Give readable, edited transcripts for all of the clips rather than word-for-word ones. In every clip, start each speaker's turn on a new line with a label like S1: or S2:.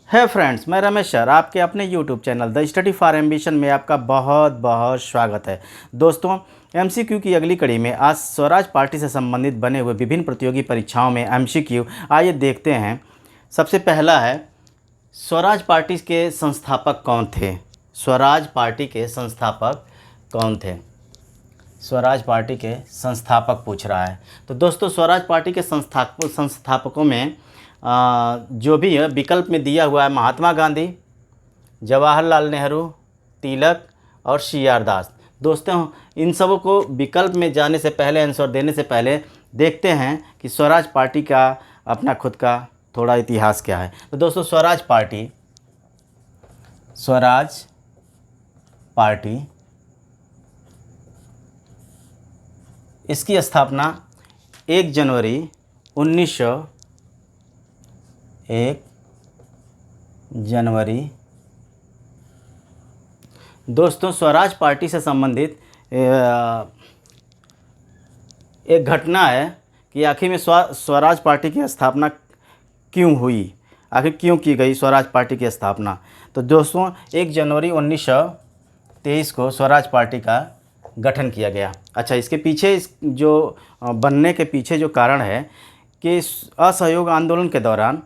S1: है फ्रेंड्स, मैं रमेश सर आपके अपने YouTube channel the study for ambition में आपका बहुत बहुत स्वागत है। दोस्तों, एमसीक्यू की अगली कड़ी में आज स्वराज पार्टी से संबंधित बने हुए विभिन्न प्रतियोगी परीक्षाओं में एमसीक्यू आइए देखते हैं। सबसे पहला है, स्वराज पार्टी के संस्थापक कौन थे? स्वराज पार्टी के संस्थापक कौन थे? स्वराज पार्टी के संस्थापक पूछ रहा है। तो दोस्तों, स्वराज पार्टी के संस्थापकों में जो भी है विकल्प में दिया हुआ है महात्मा गांधी, जवाहरलाल नेहरू, तिलक और सी.आर. दास। दोस्तों, इन सबों को विकल्प में जाने से पहले, आंसर देने से पहले देखते हैं कि स्वराज पार्टी का अपना खुद का थोड़ा इतिहास क्या है। तो दोस्तों, स्वराज पार्टी इसकी स्थापना 1 जनवरी 1 जनवरी। दोस्तों, स्वराज पार्टी से संबंधित एक घटना है कि आखिर में स्वराज पार्टी की स्थापना क्यों हुई, आखिर क्यों की गई स्वराज पार्टी की स्थापना। तो दोस्तों, 1 जनवरी 1923 को स्वराज पार्टी का गठन किया गया। अच्छा, इसके पीछे जो बनने के पीछे जो कारण है कि असहयोग आंदोलन के दौरान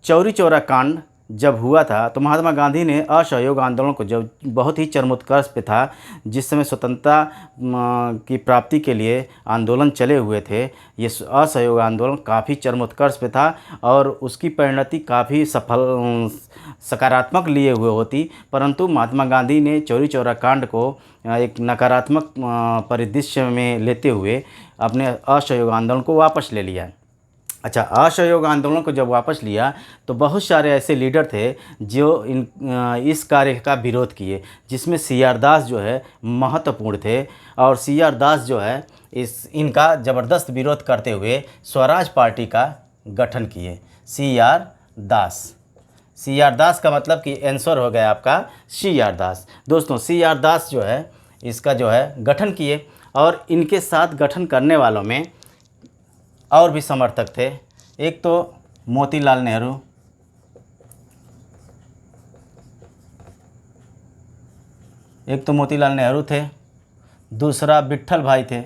S1: चौरी चौरा कांड जब हुआ था, तो महात्मा गांधी ने असहयोग आंदोलन को, जब बहुत ही चरमोत्कर्ष पे था, जिस समय स्वतंत्रता की प्राप्ति के लिए आंदोलन चले हुए थे, ये असहयोग आंदोलन काफ़ी चरमोत्कर्ष पे था और उसकी परिणति काफ़ी सकारात्मक लिए हुए होती, परंतु महात्मा गांधी ने चौरी चौरा कांड को एक नकारात्मक परिदृश्य में लेते हुए अपने असहयोग आंदोलन को वापस ले लिया। अच्छा, असहयोग आंदोलन को जब वापस लिया तो बहुत सारे ऐसे लीडर थे जो इस कार्य का विरोध किए, जिसमें सी.आर. दास जो है महत्वपूर्ण थे। और सी.आर. दास जो है इनका ज़बरदस्त विरोध करते हुए स्वराज पार्टी का गठन किए। सी.आर. दास का मतलब कि आंसर हो गया आपका सी.आर. दास। दोस्तों, सी.आर. दास जो है इसका जो है गठन किए, और इनके साथ गठन करने वालों में और भी समर्थक थे। एक तो मोतीलाल नेहरू थे, दूसरा विट्ठल भाई थे,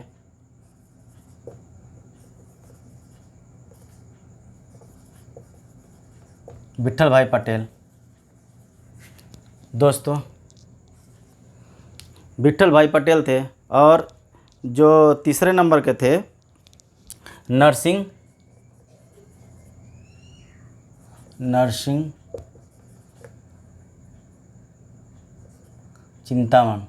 S1: विट्ठल भाई पटेल। दोस्तों, विट्ठल भाई पटेल थे, और जो तीसरे नंबर के थे नरसिंह चिंतामन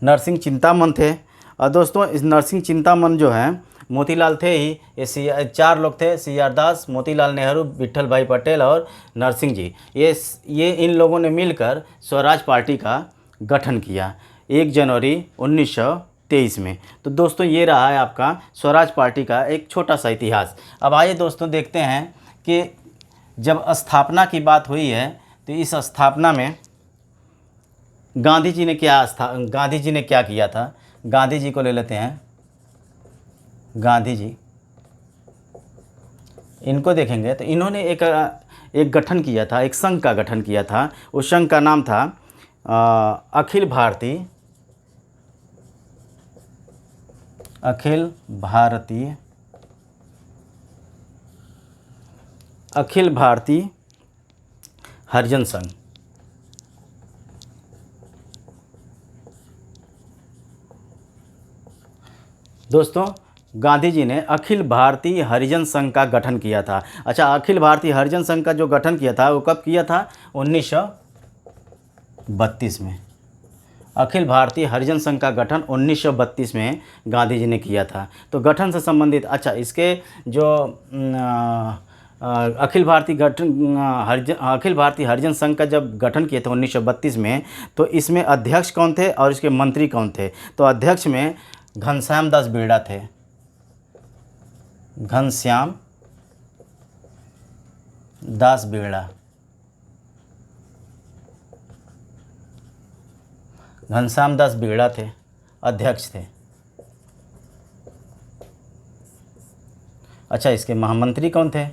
S1: नरसिंह चिंतामन थे। और दोस्तों, इस नरसिंह चिंतामन जो है मोतीलाल थे ही, ये 4 लोग थे, सी.आर. दास, मोतीलाल नेहरू, विट्ठल भाई पटेल और नरसिंह जी। ये इन लोगों ने मिलकर स्वराज पार्टी का गठन किया 1 जनवरी 1923 में। तो दोस्तों, ये रहा है आपका स्वराज पार्टी का एक छोटा सा इतिहास। अब आइए दोस्तों देखते हैं कि जब स्थापना की बात हुई है तो इस स्थापना में गांधी जी ने क्या किया था। गांधी जी को ले लेते हैं। गांधी जी, इनको देखेंगे तो इन्होंने एक गठन किया था, एक संघ का गठन किया था। उस संघ का नाम था अखिल भारतीय हरिजन संघ। दोस्तों, गांधी जी ने अखिल भारतीय हरिजन संघ का गठन किया था। अच्छा, अखिल भारतीय हरिजन संघ का जो गठन किया था वो कब किया था? 1932 में। अखिल भारतीय हरिजन संघ का गठन 1932 में गांधी जी ने किया था। तो गठन से संबंधित, अच्छा, इसके जो अखिल भारतीय हरिजन संघ का जब गठन किया था 1932 में, तो इसमें अध्यक्ष कौन थे और इसके मंत्री कौन थे? तो अध्यक्ष में घनश्याम दास बेड़ा थे। घनश्याम दास बेड़ा। घनश्याम दास बेड़ा थे, अध्यक्ष थे। अच्छा, इसके महामंत्री कौन थे?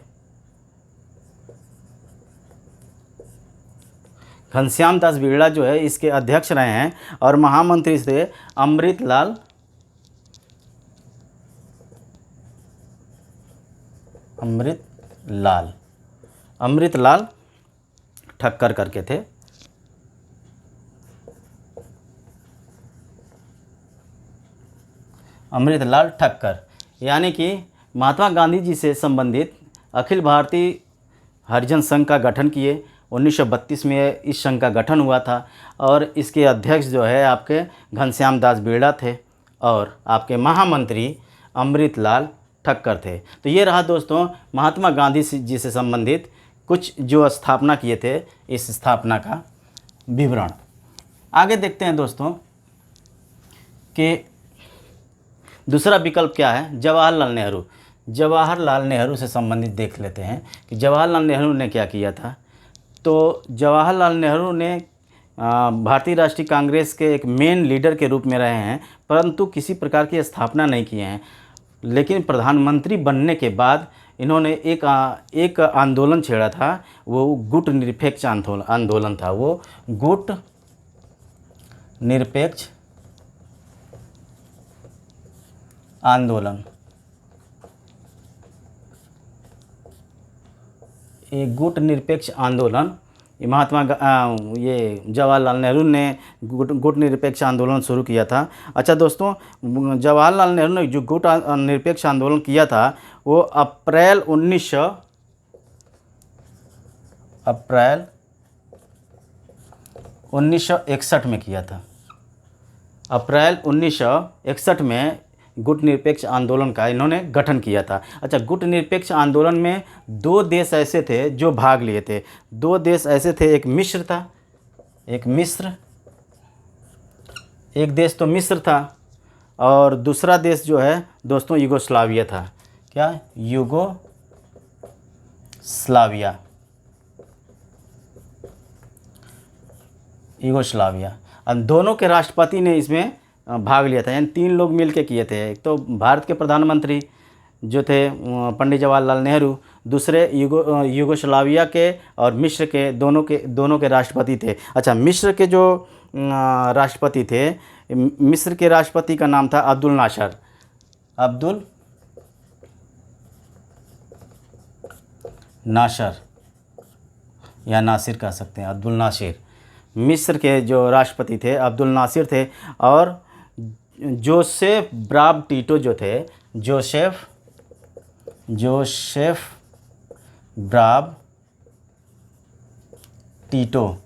S1: घनश्याम दास बिगड़ा जो है इसके अध्यक्ष रहे हैं और महामंत्री थे अमृतलाल अमृतलाल ठक्कर करके थे। अमृतलाल ठक्कर, यानी कि महात्मा गांधी जी से संबंधित अखिल भारतीय हरिजन संघ का गठन किए। 1932 में इस संघ का गठन हुआ था और इसके अध्यक्ष जो है आपके घनश्याम दास बिगड़ा थे और आपके महामंत्री अमृतलाल ठक्कर थे। तो ये रहा दोस्तों महात्मा गांधी जी से संबंधित कुछ जो स्थापना किए थे, इस स्थापना का विवरण। आगे देखते हैं दोस्तों कि दूसरा विकल्प क्या है, जवाहरलाल नेहरू। जवाहरलाल नेहरू से संबंधित देख लेते हैं कि जवाहरलाल नेहरू ने क्या किया था। तो जवाहरलाल नेहरू ने भारतीय राष्ट्रीय कांग्रेस के एक मेन लीडर के रूप में रहे हैं, परंतु किसी प्रकार की स्थापना नहीं किए हैं। लेकिन प्रधानमंत्री बनने के बाद इन्होंने एक आंदोलन छेड़ा था, वो गुट निरपेक्ष आंदोलन था। वो गुट निरपेक्ष आंदोलन, एक गुट निरपेक्ष आंदोलन, ये ये जवाहरलाल नेहरू ने गुट निरपेक्ष आंदोलन शुरू किया था। अच्छा दोस्तों, जवाहरलाल नेहरू ने जो गुट निरपेक्ष आंदोलन किया था वो अप्रैल 1961 में किया था। अप्रैल 1961 में गुट निरपेक्ष आंदोलन का इन्होंने गठन किया था। अच्छा, गुट निरपेक्ष आंदोलन में दो देश ऐसे थे जो भाग लिए थे। दो देश ऐसे थे, एक मिस्र था, एक देश तो मिस्र था और दूसरा देश जो है दोस्तों यूगोस्लाविया था। क्या? यूगोस्लाविया। और दोनों के राष्ट्रपति ने इसमें भाग लिया था, यानी 3 लोग मिलके किए थे। एक तो भारत के प्रधानमंत्री जो थे पंडित जवाहरलाल नेहरू, दूसरे यूगोस्लाविया के और मिस्र के दोनों के राष्ट्रपति थे। अच्छा, मिस्र के जो राष्ट्रपति थे, मिस्र के राष्ट्रपति का नाम था अब्दुल नासर या नासिर कह सकते हैं, अब्दुल नासिर। मिस्र के जो राष्ट्रपति थे अब्दुल नासिर थे और जोसेफ ब्राव टीटो जो थे, जोसेफ ब्राव टीटो,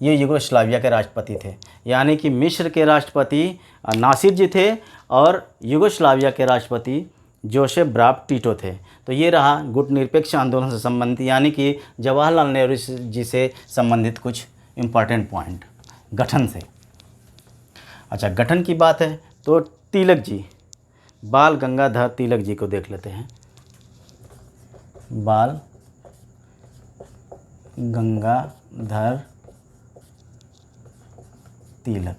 S1: ये यूगोस्लाविया के राष्ट्रपति थे। यानी कि मिस्र के राष्ट्रपति नासिर जी थे और यूगोस्लाविया के राष्ट्रपति जोसेफ ब्राव टीटो थे। तो ये रहा गुट निरपेक्ष आंदोलन से संबंधित, यानी कि जवाहरलाल नेहरू जी से संबंधित कुछ इम्पॉर्टेंट पॉइंट गठन से। अच्छा, गठन की बात है तो तिलक जी, बाल गंगाधर तिलक जी को देख लेते हैं। बाल गंगाधर तिलक।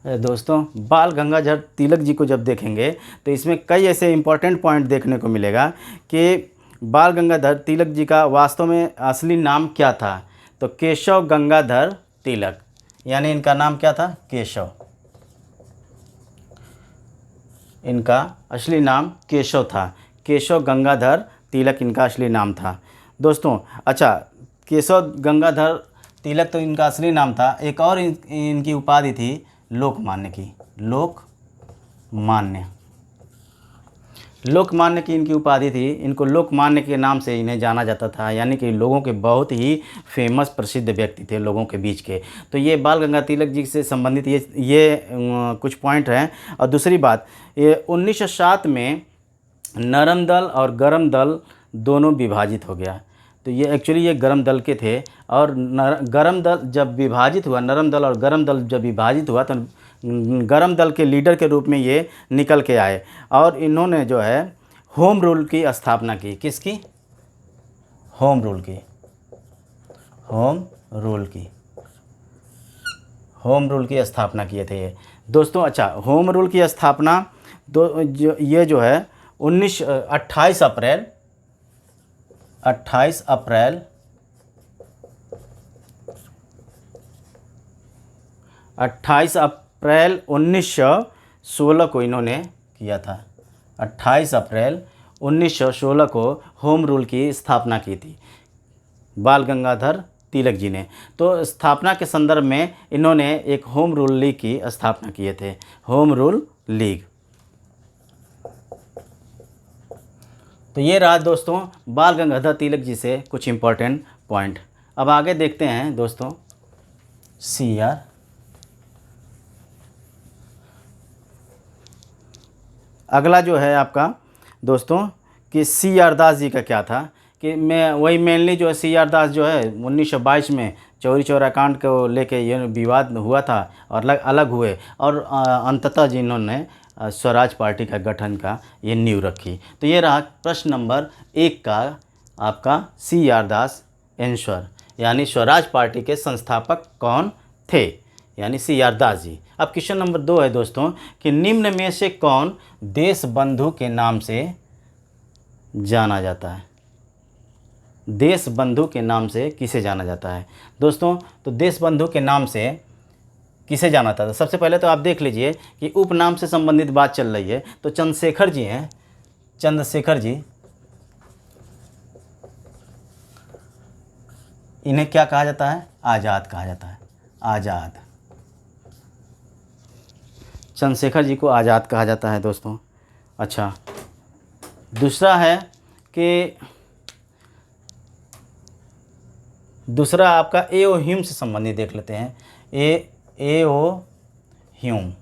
S1: दोस्तों, बाल गंगाधर तिलक जी को जब देखेंगे तो इसमें कई ऐसे इम्पॉर्टेंट पॉइंट देखने को मिलेगा कि बाल गंगाधर तिलक जी का वास्तव में असली नाम क्या था। तो केशव गंगाधर तिलक, यानी इनका नाम क्या था? केशव। इनका असली नाम केशव था। केशव गंगाधर तिलक इनका असली नाम था दोस्तों। अच्छा, केशव गंगाधर तिलक तो इनका असली नाम था। एक और इनकी उपाधि थी लोकमान्य की। लोकमान्य की इनकी उपाधि थी। इनको लोकमान्य के नाम से इन्हें जाना जाता था, यानी कि लोगों के बहुत ही फेमस प्रसिद्ध व्यक्ति थे लोगों के बीच के। तो ये बाल गंगाधर तिलक जी से संबंधित ये कुछ पॉइंट हैं। और दूसरी बात, ये 1907 में नरम दल और गरम दल दोनों विभाजित हो गया। तो ये एक्चुअली ये गरम दल के थे और गरम दल जब विभाजित हुआ, नरम दल और गरम दल जब विभाजित हुआ तो गरम दल के लीडर के रूप में ये निकल के आए और इन्होंने जो है होम रूल की स्थापना की। किसकी? होम होम रूल की स्थापना किए थे ये दोस्तों। अच्छा, होम रूल की स्थापना ये जो है 28 अप्रैल 1916 को इन्होंने किया था। 28 अप्रैल 1916 को होम रूल की स्थापना की थी बाल गंगाधर तिलक जी ने। तो स्थापना के संदर्भ में इन्होंने एक होम रूल लीग की स्थापना किए थे, होम रूल लीग। तो ये रहा दोस्तों बाल गंगाधर तिलक जी से कुछ इम्पोर्टेंट पॉइंट। अब आगे देखते हैं दोस्तों CR। अगला जो है आपका दोस्तों कि CR दास जी का क्या था, कि मैं वही मेनली जो है CR दास जो है 1922 में चौरी चौरा कांड को लेके ये विवाद हुआ था और अलग हुए और अंततः जिन्होंने स्वराज पार्टी का गठन का ये नींव रखी। तो ये रहा प्रश्न नंबर 1 का आपका CR दास आंसर, यानी स्वराज पार्टी के संस्थापक कौन थे, यानी CR दास जी। अब क्वेश्चन नंबर 2 है दोस्तों कि निम्न में से कौन देश बंधु के नाम से जाना जाता है। देश बंधु के नाम से किसे जाना जाता है दोस्तों? तो देश बंधु के नाम से किसे जाना था? सबसे पहले तो आप देख लीजिए कि उपनाम से संबंधित बात चल रही है। तो चंद्रशेखर जी हैं, चंद्रशेखर जी, इन्हें क्या कहा जाता है? आज़ाद कहा जाता है, आज़ाद। चंद्रशेखर जी को आज़ाद कहा जाता है दोस्तों। अच्छा, दूसरा है कि दूसरा आपका A.O. ह्यूम से संबंधित देख लेते हैं। A.O. ह्यूम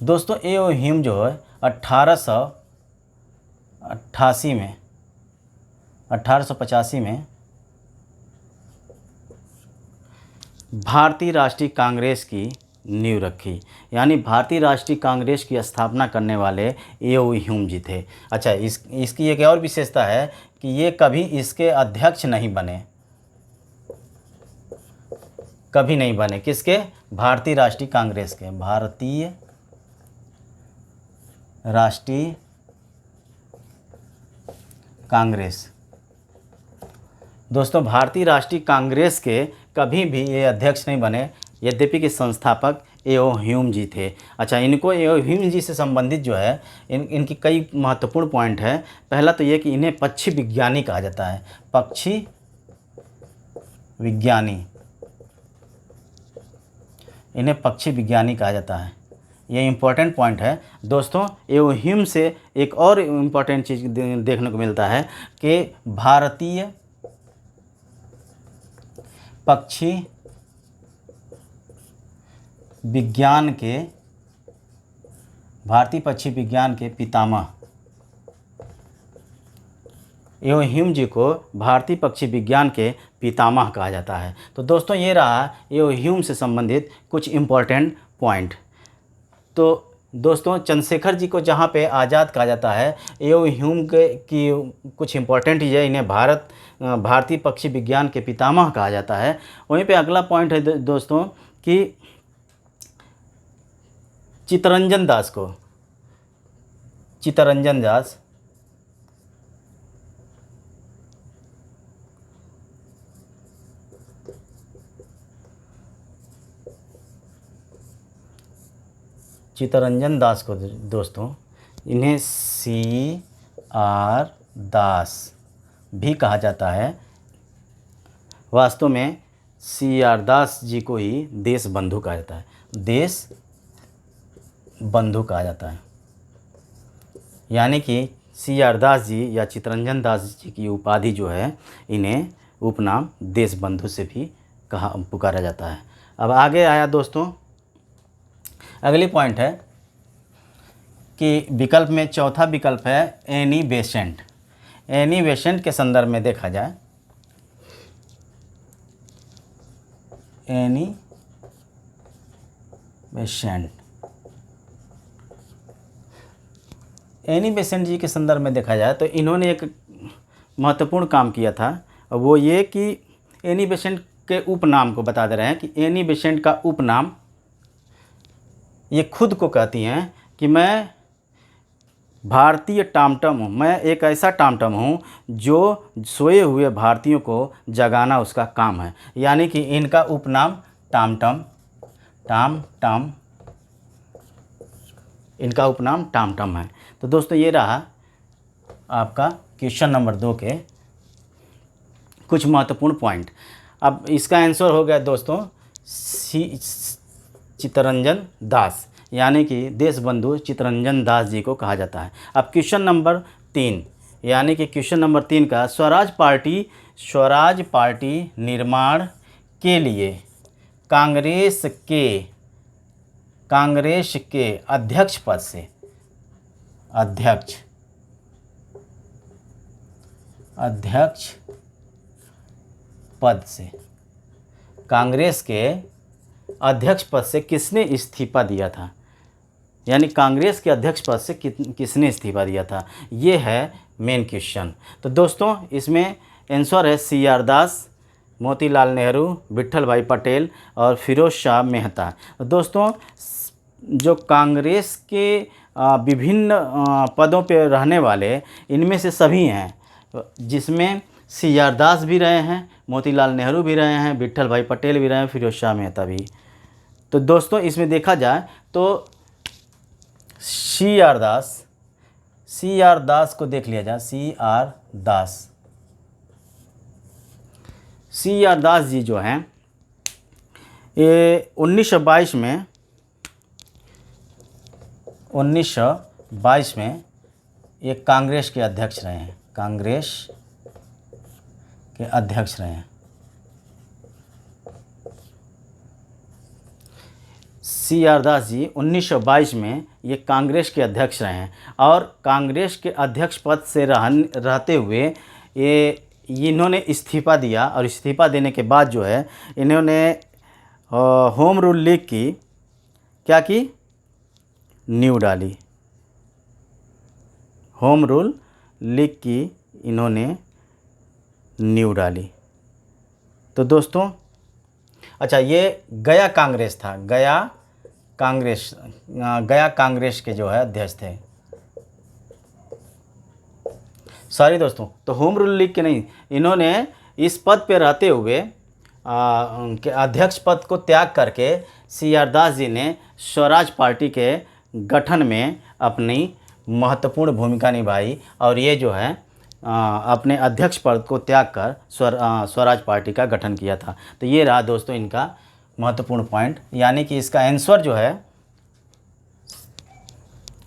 S1: दोस्तों, A.O. ह्यूम जो है 1885 में भारतीय राष्ट्रीय कांग्रेस की नींव रखी, यानी भारतीय राष्ट्रीय कांग्रेस की स्थापना करने वाले A.O. ह्यूम जी थे। अच्छा, इसकी एक और विशेषता है कि ये कभी इसके अध्यक्ष नहीं बने, कभी नहीं बने। किसके? भारतीय राष्ट्रीय कांग्रेस के, भारतीय राष्ट्रीय कांग्रेस। दोस्तों, भारतीय राष्ट्रीय कांग्रेस के कभी भी ये अध्यक्ष नहीं बने, यद्यपि के संस्थापक A.O. ह्यूम जी थे। अच्छा, इनको A.O. ह्यूम जी से संबंधित जो है इनकी कई महत्वपूर्ण पॉइंट है। पहला तो ये कि इन्हें पक्षी विज्ञानी कहा जाता है, पक्षी विज्ञानी, इन्हें पक्षी विज्ञानी कहा जाता है। ये इम्पोर्टेंट पॉइंट है दोस्तों। A.O. ह्यूम से एक और इम्पोर्टेंट चीज़ देखने को मिलता है कि भारतीय पक्षी विज्ञान के पितामह A.O. ह्यूम जी को भारतीय पक्षी विज्ञान के पितामह कहा जाता है। तो दोस्तों, ये रहा A.O. ह्यूम से संबंधित कुछ इम्पोर्टेंट पॉइंट। तो दोस्तों, चंद्रशेखर जी को जहाँ पे आज़ाद कहा जाता है, A.O. ह्यूम की कुछ इम्पोर्टेंट चीज़ है, इन्हें भारतीय पक्षी विज्ञान के पितामह कहा जाता है। वहीं पे अगला पॉइंट है दोस्तों कि चित्तरंजन दास को, चित्तरंजन दास को दोस्तों, इन्हें CR दास भी कहा जाता है। वास्तव में CR दास जी को ही देश बंधु कहा जाता है, देश बंधु कहा जाता है। यानी कि CR दास जी या चित्तरंजन दास जी की उपाधि जो है, इन्हें उपनाम देश बंधु से भी पुकारा जाता है। अब आगे आया दोस्तों, अगली पॉइंट है कि विकल्प में चौथा विकल्प है एनी बेसेंट। एनी बेसेंट के संदर्भ में देखा जाए, एनी बेसेंट, एनी बेसेंट जी के संदर्भ में देखा जाए तो इन्होंने एक महत्वपूर्ण काम किया था। वो ये कि एनी बेसेंट के उपनाम को बता दे रहे हैं कि एनी बेसेंट का उपनाम, ये खुद को कहती हैं कि मैं भारतीय टामटम हूँ, मैं एक ऐसा टामटम हूँ जो सोए हुए भारतीयों को जगाना उसका काम है। यानी कि इनका उपनाम टामटम, टामटम, इनका उपनाम टामटम है। तो दोस्तों ये रहा आपका क्वेश्चन नंबर 2 के कुछ महत्वपूर्ण पॉइंट। अब इसका आंसर हो गया दोस्तों चित्तरंजन दास, यानी कि देशबंधु चित्तरंजन दास जी को कहा जाता है। अब क्वेश्चन नंबर 3, यानी कि क्वेश्चन नंबर 3 का स्वराज पार्टी निर्माण के लिए कांग्रेस के अध्यक्ष पद से, अध्यक्ष पद से, कांग्रेस के अध्यक्ष पद से किसने इस्तीफा दिया था? यानी कांग्रेस के अध्यक्ष पद से किसने इस्तीफा दिया था, ये है मेन क्वेश्चन। तो दोस्तों इसमें आंसर है CR दास, मोतीलाल नेहरू, विट्ठल भाई पटेल और फिरोज शाह मेहता। तो दोस्तों जो कांग्रेस के विभिन्न पदों पर रहने वाले इनमें से सभी हैं, जिसमें CR दास भी रहे हैं, मोतीलाल नेहरू भी रहे हैं, विट्ठल भाई पटेल भी रहे हैं, फिरोज शाह मेहता भी। तो दोस्तों इसमें देखा जाए तो CR दास को देख लिया जाए। CR दास जी जो हैं ये 1922 में ये कांग्रेस के अध्यक्ष रहे हैं, CR दास जी 1922 में ये कांग्रेस के अध्यक्ष रहे हैं और कांग्रेस के अध्यक्ष पद से रहते हुए इन्होंने इस्तीफा दिया और इस्तीफा देने के बाद जो है इन्होंने होम रूल लीग की क्या की, नींव डाली। होम रूल लीग की इन्होंने नींव डाली। तो दोस्तों अच्छा, ये गया कांग्रेस था, गया कांग्रेस के जो है अध्यक्ष थे। सॉरी दोस्तों, तो होम रूल लीग के नहीं, इन्होंने इस पद पे रहते हुए के अध्यक्ष पद को त्याग करके CR दास जी ने स्वराज पार्टी के गठन में अपनी महत्वपूर्ण भूमिका निभाई और ये जो है अपने अध्यक्ष पद को त्याग कर स्वराज पार्टी का गठन किया था। तो ये रहा दोस्तों इनका महत्वपूर्ण पॉइंट, यानी कि इसका आंसर जो है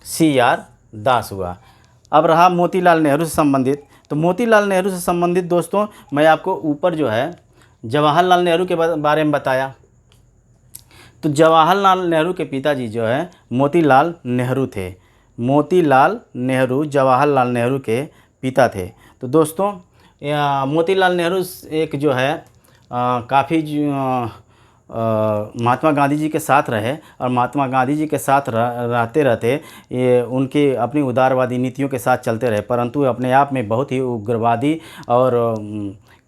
S1: CR दास हुआ। अब रहा मोतीलाल नेहरू से संबंधित। तो मोतीलाल नेहरू से संबंधित दोस्तों मैं आपको ऊपर जो है जवाहरलाल नेहरू के बारे में बताया। तो जवाहरलाल नेहरू के पिताजी जो है मोतीलाल नेहरू थे। मोतीलाल नेहरू जवाहरलाल नेहरू के पिता थे। तो दोस्तों मोतीलाल नेहरू एक जो है काफ़ी महात्मा गांधी जी के साथ रहे और महात्मा गांधी जी के साथ रहते रहते ये उनकी अपनी उदारवादी नीतियों के साथ चलते रहे, परंतु अपने आप में बहुत ही उग्रवादी और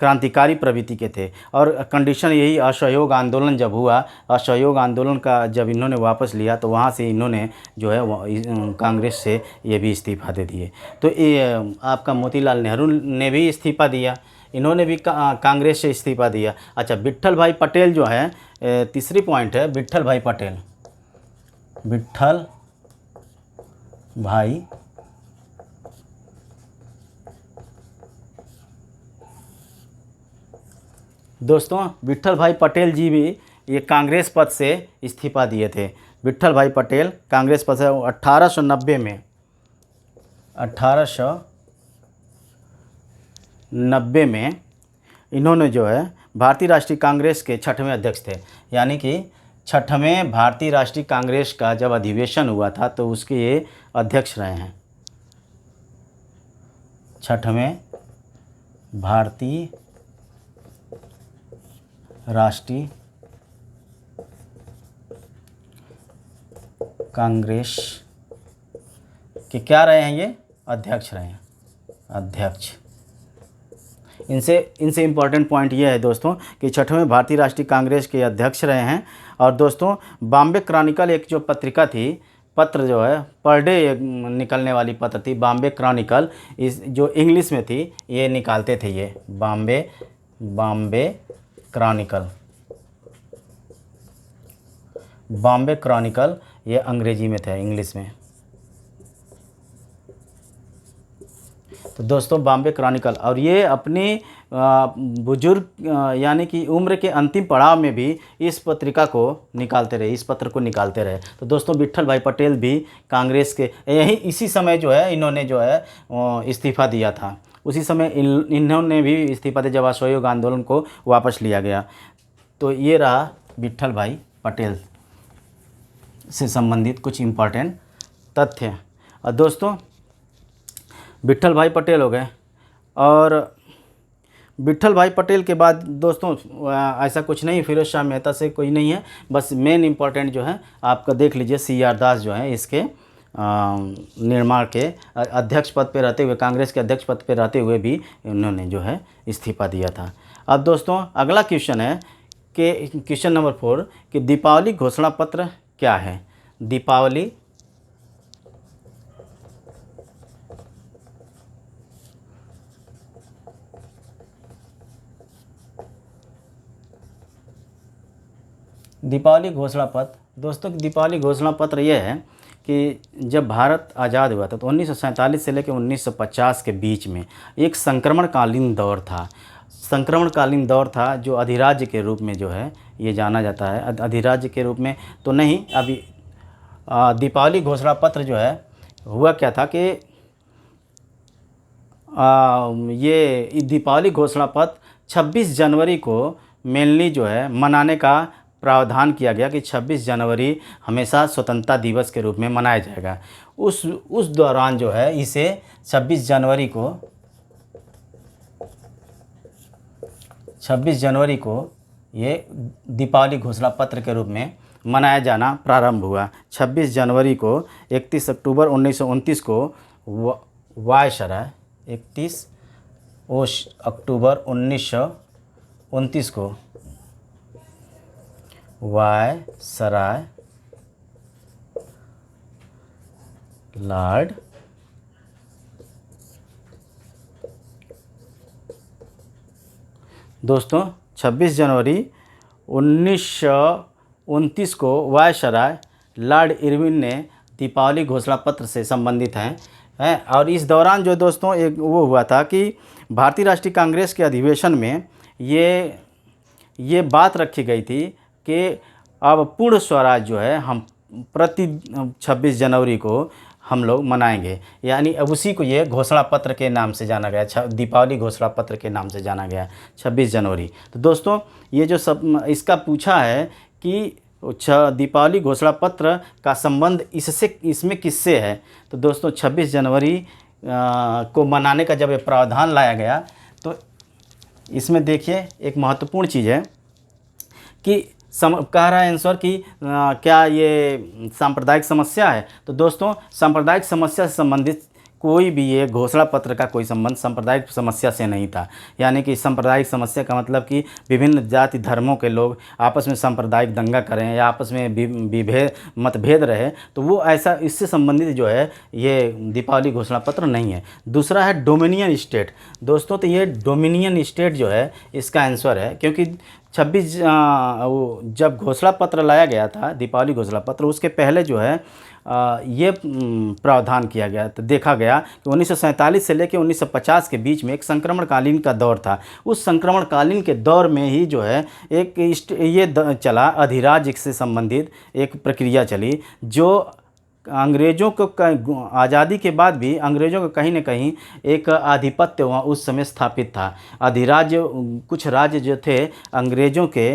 S1: क्रांतिकारी प्रवृत्ति के थे। और कंडीशन यही असहयोग आंदोलन जब हुआ, असहयोग आंदोलन का जब इन्होंने वापस लिया तो वहाँ से इन्होंने जो है कांग्रेस से ये भी इस्तीफा दे दिए। तो ये आपका मोतीलाल नेहरू ने भी इस्तीफा दिया, इन्होंने भी कांग्रेस से इस्तीफा दिया। अच्छा, विट्ठल भाई पटेल जो है तीसरी पॉइंट है, विट्ठल भाई पटेल, विट्ठल भाई दोस्तों विट्ठल भाई पटेल जी भी ये कांग्रेस पद से इस्तीफा दिए थे। विट्ठल भाई पटेल कांग्रेस पद से 1890 में इन्होंने जो है भारतीय राष्ट्रीय कांग्रेस के 6वें अध्यक्ष थे। यानी कि 6वें भारतीय राष्ट्रीय कांग्रेस का जब अधिवेशन हुआ था तो उसके ये अध्यक्ष रहे हैं। 6वें भारतीय राष्ट्रीय कांग्रेस के क्या रहे हैं, ये अध्यक्ष रहे हैं, अध्यक्ष। इनसे इनसे इम्पॉर्टेंट पॉइंट ये है दोस्तों कि छठवें भारतीय राष्ट्रीय कांग्रेस के अध्यक्ष रहे हैं। और दोस्तों बॉम्बे क्रॉनिकल एक जो पत्रिका थी, पत्र जो है पर डे निकलने वाली पत्र थी बॉम्बे क्रॉनिकल, इस जो इंग्लिश में थी ये निकालते थे, ये बॉम्बे क्रॉनिकल, बॉम्बे क्रॉनिकल ये अंग्रेजी में था, इंग्लिश में। तो दोस्तों बॉम्बे क्रॉनिकल, और ये अपनी बुजुर्ग यानी कि उम्र के अंतिम पड़ाव में भी इस पत्रिका को निकालते रहे, इस पत्र को निकालते रहे। तो दोस्तों विट्ठल भाई पटेल भी कांग्रेस के इसी समय जो है इन्होंने जो है इस्तीफ़ा दिया था, उसी समय इन्होंने भी इस्तीफ़ा दिया जब असहयोग आंदोलन को वापस लिया गया। तो ये रहा विट्ठल भाई पटेल से संबंधित कुछ इम्पॉर्टेंट तथ्य। और दोस्तों विट्ठल भाई पटेल हो गए, और विट्ठल भाई पटेल के बाद दोस्तों ऐसा कुछ नहीं, फिरोज शाह मेहता से कोई नहीं है, बस मेन इम्पॉर्टेंट जो है आपका देख लीजिए, CR दास जो है इसके निर्माण के अध्यक्ष पद पे रहते हुए, कांग्रेस के अध्यक्ष पद पे रहते हुए भी उन्होंने जो है इस्तीफ़ा दिया था। अब दोस्तों अगला क्वेश्चन है कि क्वेश्चन नंबर 4 कि दीपावली घोषणा पत्र क्या है। दीपावली घोषणा पत्र, दोस्तों दीपावली घोषणा पत्र यह है कि जब भारत आज़ाद हुआ था तो 1947 से लेकर 1950 के बीच में एक संक्रमणकालीन दौर था। संक्रमणकालीन दौर था जो अधिराज्य के रूप में जो है ये जाना जाता है, अधिराज्य के रूप में तो नहीं। अभी दीपावली घोषणा पत्र जो है हुआ क्या था कि ये दीपावली घोषणा पत्र 26 जनवरी को मेनली जो है मनाने का प्रावधान किया गया कि 26 जनवरी हमेशा स्वतंत्रता दिवस के रूप में मनाया जाएगा। उस दौरान जो है इसे 26 जनवरी को ये दीपावली घोषणा पत्र के रूप में मनाया जाना प्रारंभ हुआ। 26 जनवरी को 31 अक्टूबर 1929 को वायसराय 31 अक्टूबर 1929 को वायसराय लॉर्ड दोस्तों 26 जनवरी 1929 को वायसराय लॉर्ड इरविन ने दीपावली घोषणा पत्र से संबंधित हैं। और इस दौरान जो दोस्तों एक वो हुआ था कि भारतीय राष्ट्रीय कांग्रेस के अधिवेशन में ये बात रखी गई थी कि अब पूर्ण स्वराज जो है हम प्रति 26 जनवरी को हम लोग मनाएंगे, यानी अब उसी को ये घोषणा पत्र के नाम से जाना गया, दीपावली घोषणा पत्र के नाम से जाना गया 26 जनवरी। तो दोस्तों ये जो सब इसका पूछा है कि दीपावली घोषणा पत्र का संबंध इसमें किससे है, तो दोस्तों 26 जनवरी को मनाने का जब ये प्रावधान लाया गया तो इसमें देखिए एक महत्वपूर्ण चीज़ है कि कह रहा है आंसर कि क्या ये सांप्रदायिक समस्या है। तो दोस्तों सांप्रदायिक समस्या से संबंधित कोई भी ये घोषणा पत्र का कोई संबंध सांप्रदायिक समस्या से नहीं था। यानी कि सांप्रदायिक समस्या का मतलब कि विभिन्न जाति धर्मों के लोग आपस में सांप्रदायिक दंगा करें या आपस में मतभेद रहे, तो वो ऐसा इससे संबंधित जो है ये दीपावली घोषणा पत्र नहीं है। दूसरा है डोमिनियन स्टेट। दोस्तों तो ये डोमिनियन स्टेट जो है इसका आंसर है, क्योंकि 26 जब घोषणा पत्र लाया गया था दीपावली घोषणा पत्र, उसके पहले जो है ये प्रावधान किया गया। तो देखा गया कि 1947 से लेकर 1950 के बीच में एक संक्रमणकालीन का दौर था। उस संक्रमणकालीन के दौर में ही जो है ये चला, अधिराज्य से संबंधित एक प्रक्रिया चली, जो अंग्रेज़ों को आज़ादी के बाद भी अंग्रेज़ों का कहीं न कहीं एक आधिपत्य वहाँ उस समय स्थापित था। अधिराज्य कुछ राज्य जो थे अंग्रेज़ों के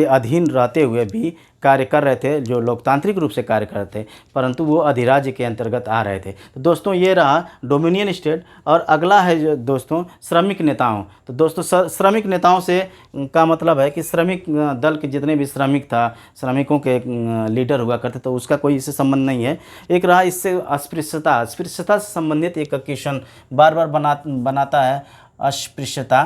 S1: अधीन रहते हुए भी कार्य कर रहे थे, जो लोकतांत्रिक रूप से कार्य कर रहे थे, परंतु वो अधिराज्य के अंतर्गत आ रहे थे। तो दोस्तों ये रहा डोमिनियन स्टेट। और अगला है जो दोस्तों श्रमिक नेताओं। तो दोस्तों श्रमिक नेताओं से का मतलब है कि श्रमिक दल के जितने भी श्रमिक था, श्रमिकों के लीडर हुआ करते, तो उसका कोई इससे संबंध नहीं है। एक रहा इससे अस्पृश्यता से संबंधित एक क्वेश्चन बार बार बनाता है अस्पृश्यता,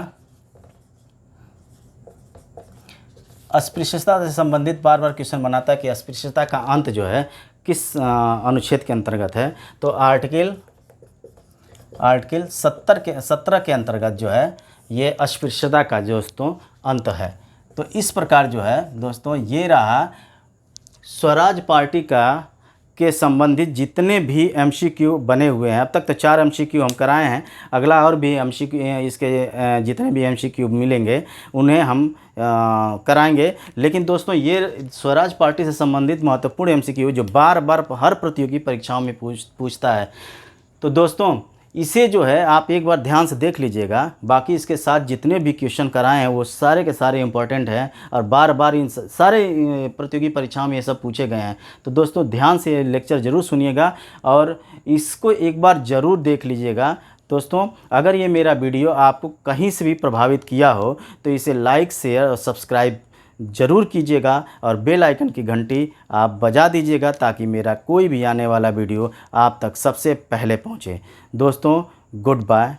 S1: अस्पृश्यता से संबंधित बार बार क्वेश्चन बनाता है कि अस्पृश्यता का अंत जो है किस अनुच्छेद के अंतर्गत है। तो आर्टिकल 17 के अंतर्गत जो है ये अस्पृश्यता का दोस्तों अंत है। तो इस प्रकार जो है दोस्तों ये रहा स्वराज पार्टी का के संबंधित जितने भी एमसीक्यू बने हुए हैं। अब तक तो 4 एमसीक्यू हम कराए हैं, अगला और भी एमसीक्यू इसके जितने भी एमसीक्यू मिलेंगे उन्हें हम कराएंगे। लेकिन दोस्तों ये स्वराज पार्टी से संबंधित महत्वपूर्ण एमसीक्यू जो बार बार हर प्रतियोगी परीक्षाओं में पूछता है, तो दोस्तों इसे जो है आप एक बार ध्यान से देख लीजिएगा। बाकी इसके साथ जितने भी क्वेश्चन कराए हैं वो सारे के सारे इम्पोर्टेंट हैं और बार बार इन सारे प्रतियोगी परीक्षाओं में ये सब पूछे गए हैं। तो दोस्तों ध्यान से लेक्चर ज़रूर सुनिएगा और इसको एक बार ज़रूर देख लीजिएगा। दोस्तों अगर ये मेरा वीडियो आपको कहीं से भी प्रभावित किया हो तो इसे लाइक, शेयर और सब्सक्राइब ज़रूर कीजिएगा और बेल आइकन की घंटी आप बजा दीजिएगा ताकि मेरा कोई भी आने वाला वीडियो आप तक सबसे पहले पहुंचे। दोस्तों गुड बाय।